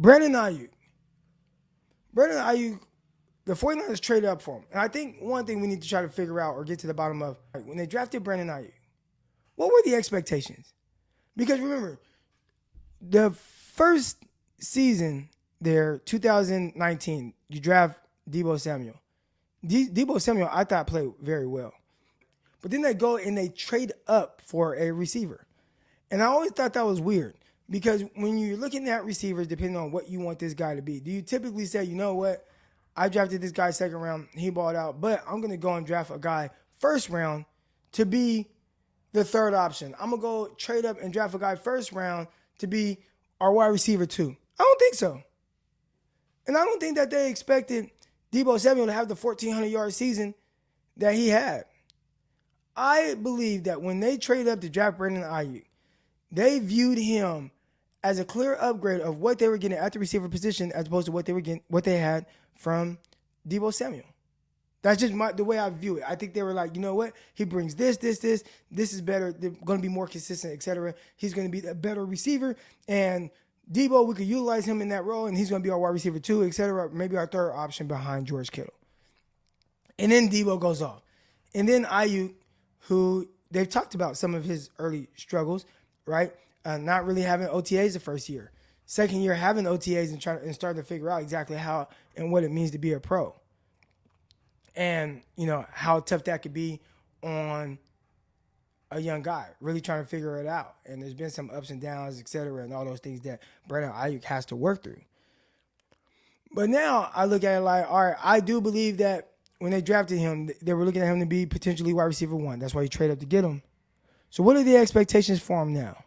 Brandon Aiyuk. Brandon Aiyuk, the 49ers traded up for him. And I think one thing we need to try to figure out or get to the bottom of, when they drafted Brandon Aiyuk, what were the expectations? Because remember, the first season there, 2019, you draft Deebo Samuel. Deebo Samuel, I thought, played very well. But then they go and they trade up for a receiver. And I always thought that was weird because when you're looking at receivers, depending on what you want this guy to be, do you typically say, you know what, I drafted this guy second round, he balled out, but I'm going to go and draft a guy first round to be the third option. I'm going to go trade up and draft a guy first round to be our wide receiver too. I don't think so. And I don't think that they expected Deebo Samuel to have the 1,400-yard season that he had. I believe that when they traded up to draft Brandon Aiyuk, they viewed him as a clear upgrade of what they were getting at the receiver position as opposed to what they had from Deebo Samuel. That's just the way I view it. I think they were like, you know what? He brings this. This is better. They're going to be more consistent, etc. He's going to be a better receiver. And Deebo, we could utilize him in that role, and he's going to be our wide receiver too, etc. Maybe our third option behind George Kittle. And then Deebo goes off. And then Aiyuk, who they've talked about some of his early struggles, right? Not really having OTAs the first year. Second year having OTAs and starting to figure out exactly how and what it means to be a pro. And, you know, how tough that could be on a young guy, really trying to figure it out. And there's been some ups and downs, et cetera, and all those things that Brandon Aiyuk has to work through. But now I look at it like, all right, I do believe that when they drafted him, they were looking at him to be potentially wide receiver one. That's why you trade up to get him. So what are the expectations for him now?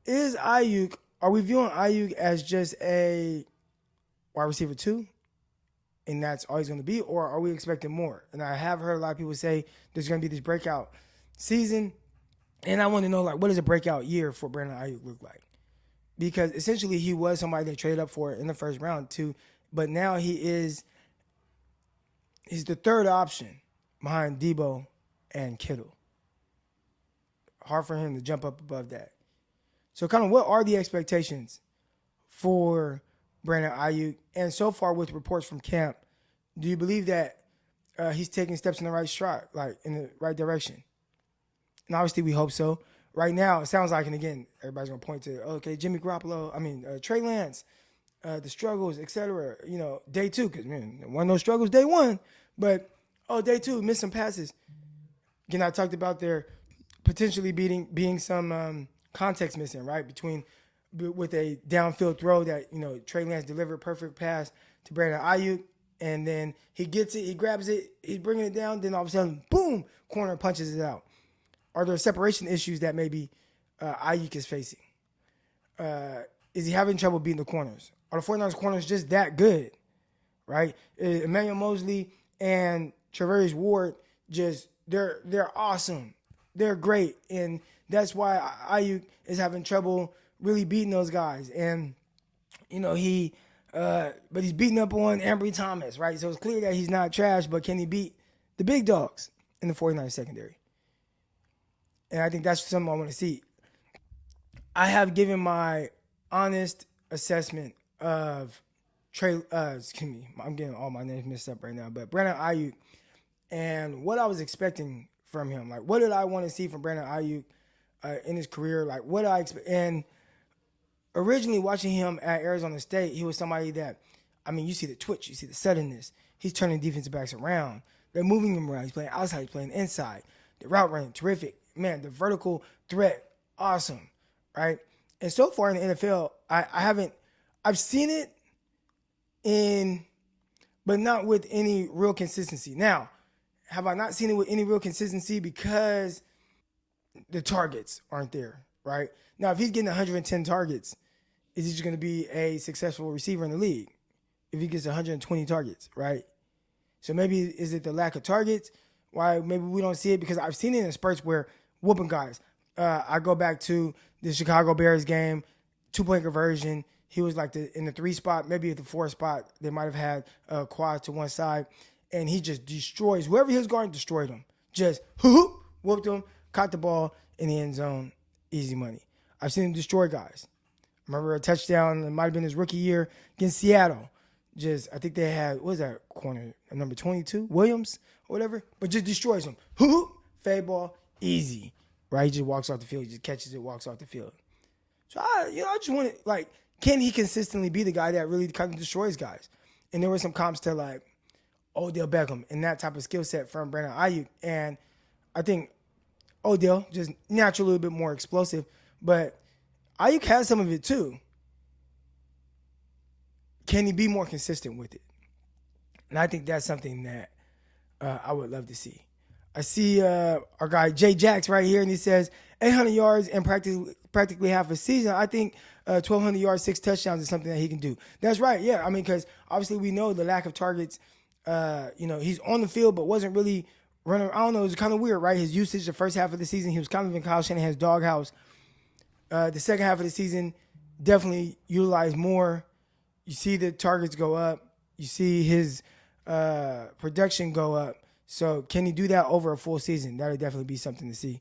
Are we viewing Aiyuk as just a wide receiver two? And that's all he's going to be? Or are we expecting more? And I have heard a lot of people say there's going to be this breakout season. And I want to know, like, what does a breakout year for Brandon Aiyuk look like? Because essentially he was somebody they traded up for in the first round too. But now he's the third option behind Deebo and Kittle. Hard for him to jump up above that. So kind of what are the expectations for Brandon Aiyuk? And so far with reports from camp, do you believe that he's taking steps in the right stride, like in the right direction? And obviously we hope so. Right now it sounds like, and again, everybody's going to point to, okay, Jimmy Garoppolo, Trey Lance, the struggles, etc. You know, day two, because, man, one of those struggles day one. But, day two, missed some passes. Again, I talked about there potentially being some context missing, right, with a downfield throw that, you know, Trey Lance delivered perfect pass to Brandon Aiyuk, and then he gets it, he grabs it, he's bringing it down, then all of a sudden, boom, corner punches it out. Are there separation issues that maybe Aiyuk is facing? Is he having trouble beating the corners? Are the 49ers corners just that good, right? Emmanuel Mosley and Travarius Ward they're awesome. They're great, and that's why Aiyuk is having trouble really beating those guys. And, you know, but he's beating up on Ambry Thomas, right? So it's clear that he's not trash, but can he beat the big dogs in the 49ers secondary? And I think that's something I want to see. I have given my honest assessment of I'm getting all my names mixed up right now, but Brandon Aiyuk and what I was expecting from him. Like, what did I want to see from Brandon Aiyuk in his career? Like, what I expect. And originally watching him at Arizona State, he was somebody that, you see the twitch, you see the suddenness. He's turning defensive backs around. They're moving him around. He's playing outside, he's playing inside. The route running, terrific. Man, the vertical threat, awesome, right? And so far in the NFL, I've seen it but not with any real consistency. Now, have I not seen it with any real consistency because the targets aren't there, right? Now, if he's getting 110 targets, is he just going to be a successful receiver in the league? If he gets 120 targets, right? So maybe is it the lack of targets? Why maybe we don't see it? Because I've seen it in spurts where whooping guys. I go back to the Chicago Bears game, 2-point conversion. He was like in the 3 spot, maybe at the 4 spot. They might have had quads to one side. And he just destroys. Whoever he was guarding, destroyed him. Just whooped him, caught the ball in the end zone, easy money. I've seen him destroy guys. Remember a touchdown, it might have been his rookie year against Seattle. I think they had, what was that corner, number 22, Williams or whatever, but just destroys him. Fade ball, easy, right? He just walks off the field, he just catches it, walks off the field. So, I just want to, like, can he consistently be the guy that really kind of destroys guys? And there were some comps to, like, Odell Beckham and that type of skill set from Brandon Aiyuk. And I think Odell, just naturally a little bit more explosive, but Aiyuk has some of it too. Can he be more consistent with it? And I think that's something that I would love to see. I see our guy Jay Jacks right here, and he says 800 yards and practically half a season. I think 1,200 yards, 6 touchdowns is something that he can do. That's right, yeah. I mean, because obviously we know the lack of targets. He's on the field but wasn't really running. I don't know. It was kind of weird, right? His usage the first half of the season, he was kind of in Kyle Shanahan's doghouse. The second half of the season, definitely utilized more. You see the targets go up. You see his production go up. So can he do that over a full season? That would definitely be something to see.